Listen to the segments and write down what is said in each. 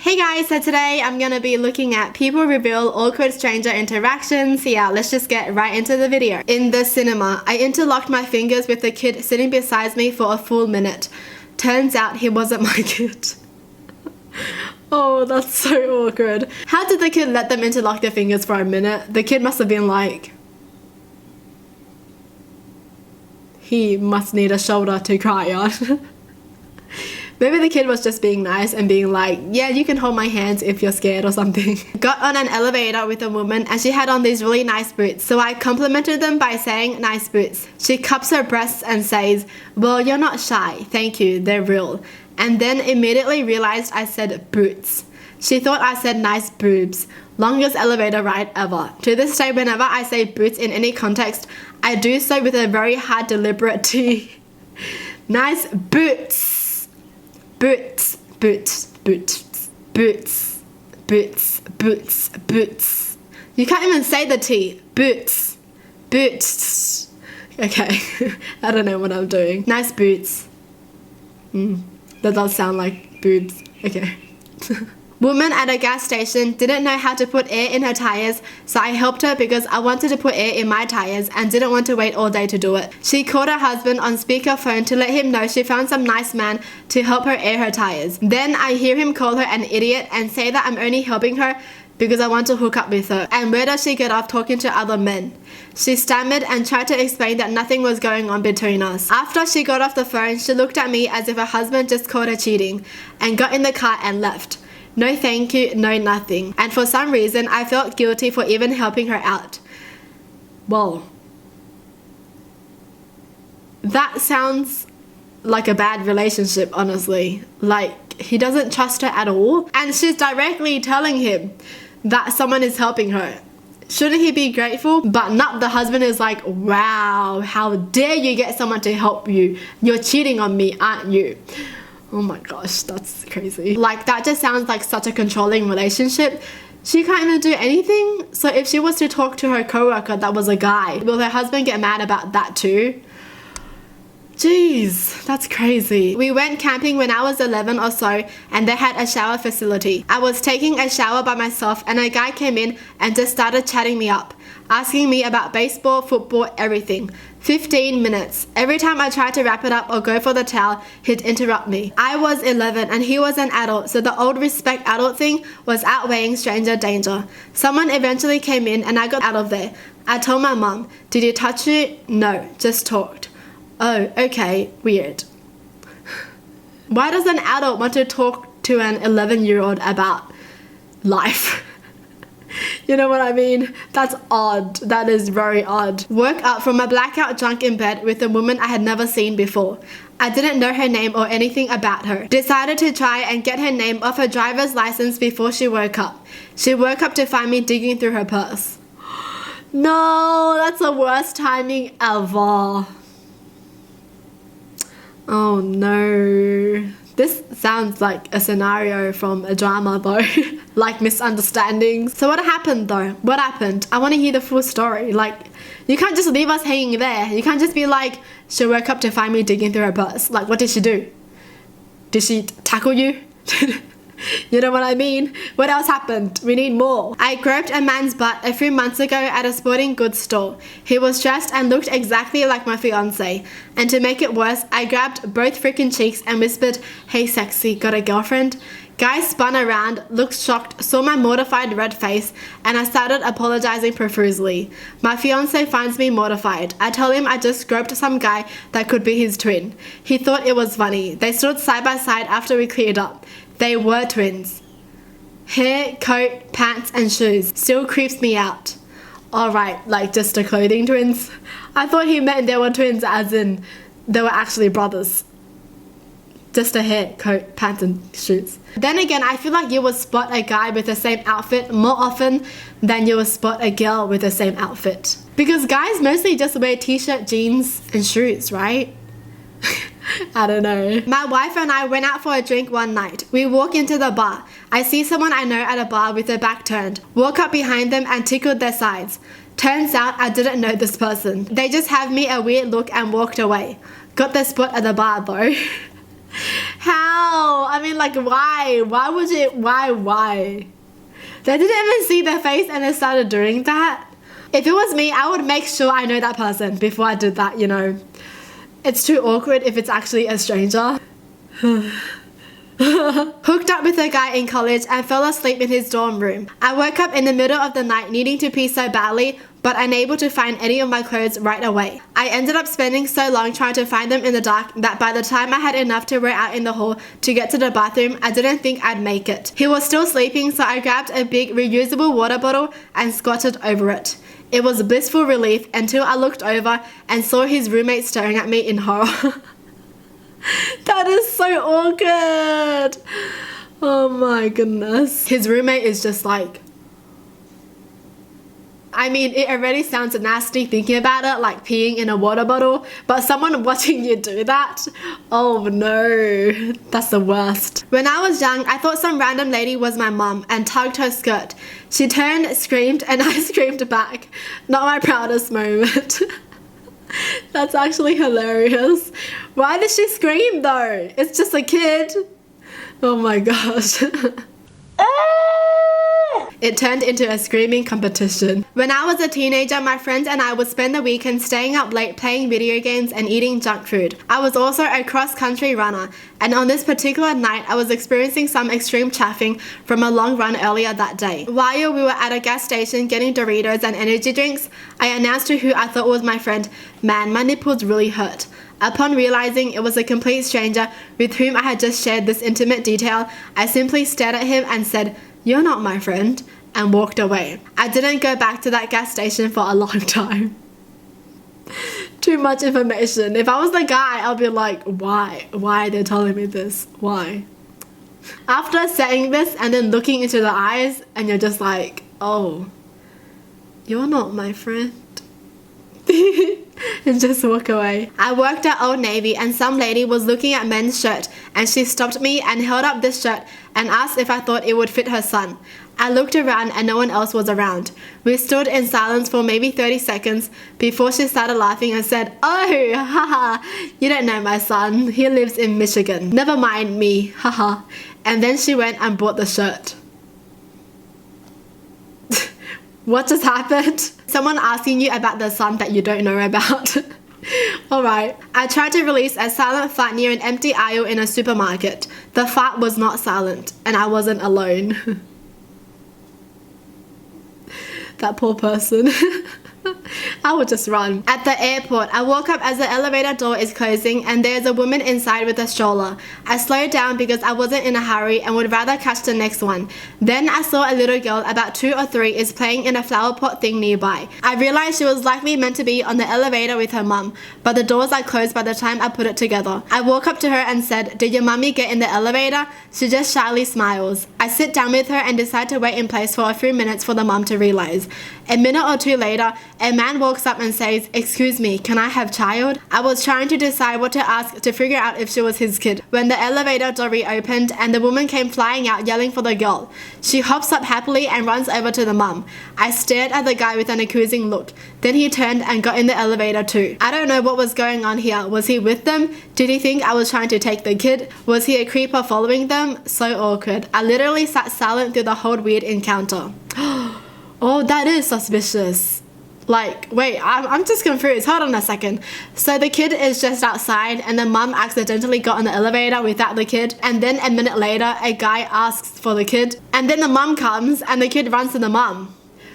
Hey guys, so today I'm gonna be looking at people reveal awkward stranger interactions. Yeah, let's just get right into the video. In the cinema, I interlocked my fingers with the kid sitting beside me for a full minute. Turns out he wasn't my kid. Oh, that's so awkward. How did the kid let them interlock their fingers for a minute? The kid must have been like, he must need a shoulder to cry on. Maybe the kid was just being nice and being like, yeah, you can hold my hands if you're scared or something. Got on an elevator with a woman and she had on these really nice boots. So I complimented them by saying, nice boots. She cups her breasts and says, well, you're not shy. Thank you, they're real. And then immediately realized I said boots. She thought I said nice boobs. Longest elevator ride ever. To this day, whenever I say boots in any context, I do so with a very hard deliberate T. Nice boots. Boots, boots, boots, boots, boots, boots, boots. You can't even say the T. Boots, boots. Okay, I don't know what I'm doing. Nice boots. That does sound like boobs. Okay. Woman at a gas station didn't know how to put air in her tires, so I helped her because I wanted to put air in my tires and didn't want to wait all day to do it. She called her husband on speakerphone to let him know she found some nice man to help her air her tires. Then I hear him call her an idiot and say that I'm only helping her because I want to hook up with her. And where does she get off talking to other men? She stammered and tried to explain that nothing was going on between us. After she got off the phone, she looked at me as if her husband just caught her cheating and got in the car and left. No thank you, no nothing. And for some reason, I felt guilty for even helping her out. Well, that sounds like a bad relationship, honestly. Like, he doesn't trust her at all. And she's directly telling him that someone is helping her. Shouldn't he be grateful? But not, the husband is like, wow, how dare you get someone to help you? You're cheating on me, aren't you? Oh my gosh, that's crazy. Like, that just sounds like such a controlling relationship. She can't even do anything. So if she was to talk to her coworker that was a guy, will her husband get mad about that too? Jeez, that's crazy. We went camping when I was 11 or so and they had a shower facility. I was taking a shower by myself and a guy came in and just started chatting me up, asking me about baseball, football, everything. 15 minutes. Every time I tried to wrap it up or go for the towel, he'd interrupt me. I was 11 and he was an adult, so the old respect adult thing was outweighing stranger danger. Someone eventually came in and I got out of there. I told my mum, did he touch you? No, just talked. Oh, okay, weird. Why does an adult want to talk to an 11-year-old about life? You know what I mean? That's odd. That is very odd. Woke up from a blackout drunk in bed with a woman I had never seen before. I didn't know her name or anything about her. Decided to try and get her name off her driver's license before she woke up. She woke up to find me digging through her purse. No, that's the worst timing ever. Oh no. This sounds like a scenario from a drama though. Like misunderstandings. So what happened though? What happened? I want to hear the full story. Like, you can't just leave us hanging there. You can't just be like, she woke up to find me digging through her purse. Like, what did she do? Did she tackle you? You know what I mean? What else happened? We need more. I groped a man's butt a few months ago at a sporting goods store. He was dressed and looked exactly like my fiance. And to make it worse, I grabbed both freaking cheeks and whispered, hey sexy, got a girlfriend? Guy spun around, looked shocked, saw my mortified red face, and I started apologizing profusely. My fiance finds me mortified. I tell him I just groped some guy that could be his twin. He thought it was funny. They stood side by side after we cleared up. They were twins. Hair, coat, pants, and shoes. Still creeps me out. Alright, like just the clothing twins? I thought he meant they were twins as in they were actually brothers. Just a hair, coat, pants, and shoes. Then again, I feel like you would spot a guy with the same outfit more often than you would spot a girl with the same outfit. Because guys mostly just wear t-shirt, jeans, and shoes, right? I don't know. My wife and I went out for a drink one night. We walk into the bar. I see someone I know at a bar with their back turned. Walk up behind them and tickled their sides. Turns out I didn't know this person. They just have me a weird look and walked away. Got their spot at the bar though. How? I mean, like, why? Why would you? Why? They didn't even see their face and they started doing that. If it was me, I would make sure I know that person before I did that, you know. It's too awkward if it's actually a stranger. Hooked up with a guy in college and fell asleep in his dorm room. I woke up in the middle of the night needing to pee so badly, but unable to find any of my clothes right away. I ended up spending so long trying to find them in the dark that by the time I had enough to wear out in the hall to get to the bathroom, I didn't think I'd make it. He was still sleeping, so I grabbed a big reusable water bottle and squatted over it. It was blissful relief until I looked over and saw his roommate staring at me in horror. That is so awkward. Oh my goodness. His roommate is just like, I mean, it already sounds nasty thinking about it, like peeing in a water bottle, but someone watching you do that, oh no, that's the worst. When I was young, I thought some random lady was my mum and tugged her skirt. She turned, screamed, and I screamed back. Not my proudest moment. That's actually hilarious. Why did she scream though? It's just a kid. Oh my gosh. It turned into a screaming competition. When I was a teenager, my friends and I would spend the weekend staying up late playing video games and eating junk food. I was also a cross-country runner, and on this particular night, I was experiencing some extreme chafing from a long run earlier that day. While we were at a gas station getting Doritos and energy drinks, I announced to who I thought was my friend, "Man, my nipples really hurt." Upon realizing it was a complete stranger with whom I had just shared this intimate detail, I simply stared at him and said, "You're not my friend," and walked away. I didn't go back to that gas station for a long time. Too much information. If I was the guy, I'll be like, why? Why are they telling me this? Why? After saying this and then looking into the eyes and you're just like, oh, you're not my friend. And just walk away. I worked at Old Navy and some lady was looking at men's shirt and she stopped me and held up this shirt and asked if I thought it would fit her son. I looked around and no one else was around. We stood in silence for maybe 30 seconds before she started laughing and said, "Oh, haha, you don't know my son. He lives in Michigan. Never mind me, haha." And then she went and bought the shirt. What just happened? Someone asking you about the son that you don't know about. Alright. I tried to release a silent fart near an empty aisle in a supermarket. The fart was not silent, and I wasn't alone. That poor person. I would just run. At the airport, I woke up as the elevator door is closing and there's a woman inside with a stroller. I slowed down because I wasn't in a hurry and would rather catch the next one. Then I saw a little girl about 2 or 3 is playing in a flower pot thing nearby. I realized she was likely meant to be on the elevator with her mum, but the doors are closed by the time I put it together. I walk up to her and said, "Did your mummy get in the elevator?" She just shyly smiles. I sit down with her and decide to wait in place for a few minutes for the mum to realize. A minute or two later, a man walks up and says, "Excuse me, can I have child?" I was trying to decide what to ask to figure out if she was his kid when the elevator door reopened and the woman came flying out yelling for the girl. She hops up happily and runs over to the mum. I stared at the guy with an accusing look. Then he turned and got in the elevator too. I don't know what was going on here. Was he with them? Did he think I was trying to take the kid? Was he a creeper following them? So awkward. I literally sat silent through the whole weird encounter. Oh, that is suspicious. Like, wait, I'm just confused. Hold on a second. So the kid is just outside and the mum accidentally got on the elevator without the kid, and then a minute later a guy asks for the kid, and then the mum comes and the kid runs to the mum.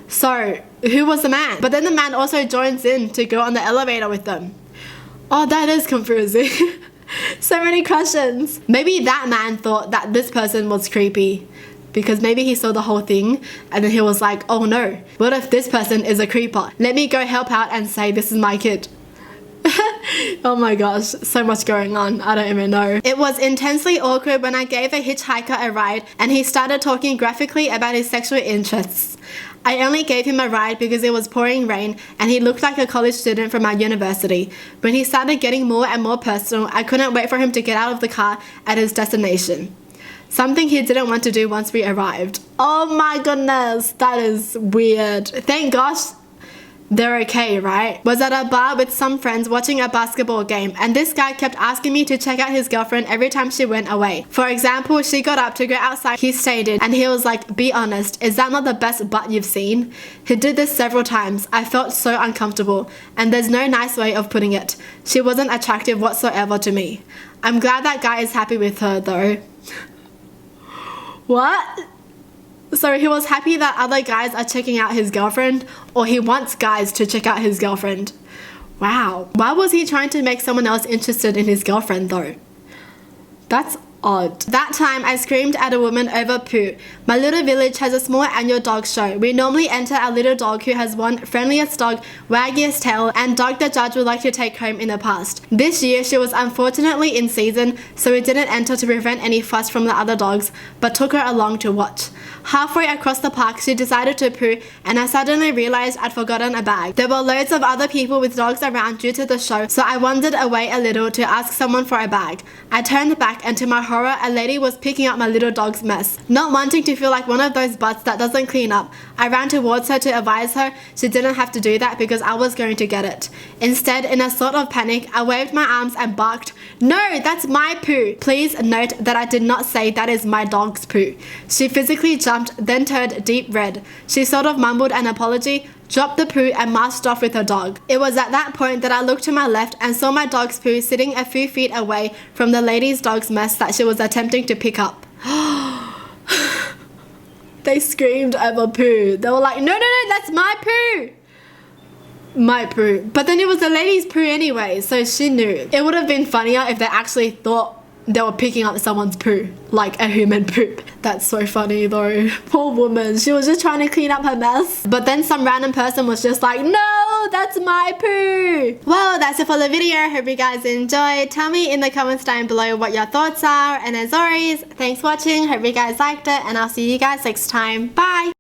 So, who was the man? But then the man also joins in to go on the elevator with them. Oh, that is confusing. So many questions. Maybe that man thought that this person was creepy, because maybe he saw the whole thing and then he was like, oh no, what if this person is a creeper? Let me go help out and say this is my kid. Oh my gosh, so much going on. I don't even know. It was intensely awkward when I gave a hitchhiker a ride and he started talking graphically about his sexual interests. I only gave him a ride because it was pouring rain and he looked like a college student from our university. When he started getting more and more personal, I couldn't wait for him to get out of the car at his destination. Something he didn't want to do once we arrived. Oh my goodness, that is weird. Thank gosh they're okay, right? Was at a bar with some friends watching a basketball game, and this guy kept asking me to check out his girlfriend every time she went away. For example, she got up to go outside, he stayed in, and he was like, be honest, is that not the best butt you've seen? He did this several times. I felt so uncomfortable, and there's no nice way of putting it. She wasn't attractive whatsoever to me. I'm glad that guy is happy with her though. What? So he was happy that other guys are checking out his girlfriend, or he wants guys to check out his girlfriend. Wow. Why was he trying to make someone else interested in his girlfriend though? That's odd. That time I screamed at a woman over poo. My little village has a small annual dog show. We normally enter our little dog who has one friendliest dog, waggiest tail, and dog the judge would like to take home in the past. This year she was unfortunately in season, so we didn't enter to prevent any fuss from the other dogs, but took her along to watch. Halfway across the park she decided to poo, and I suddenly realized I'd forgotten a bag. There were loads of other people with dogs around due to the show, so I wandered away a little to ask someone for a bag. I turned back, and to my horror, a lady was picking up my little dog's mess. Not wanting to feel like one of those butts that doesn't clean up, I ran towards her to advise her she didn't have to do that because I was going to get it. Instead, in a sort of panic, I waved my arms and barked, "No, that's my poo!" Please note that I did not say that is my dog's poo. She physically jumped, then turned deep red. She sort of mumbled an apology, dropped the poo and marched off with her dog. It was at that point that I looked to my left and saw my dog's poo sitting a few feet away from the lady's dog's mess that she was attempting to pick up. They screamed over poo. They were like, no, that's my poo. My poo. But then it was the lady's poo anyway, so she knew. It would have been funnier if they actually thought they were picking up someone's poo, like a human poop. That's so funny though. Poor woman, she was just trying to clean up her mess. But then some random person was just like, no, that's my poo. Well, that's it for the video. Hope you guys enjoyed. Tell me in the comments down below what your thoughts are. And as always, thanks for watching. Hope you guys liked it, and I'll see you guys next time. Bye.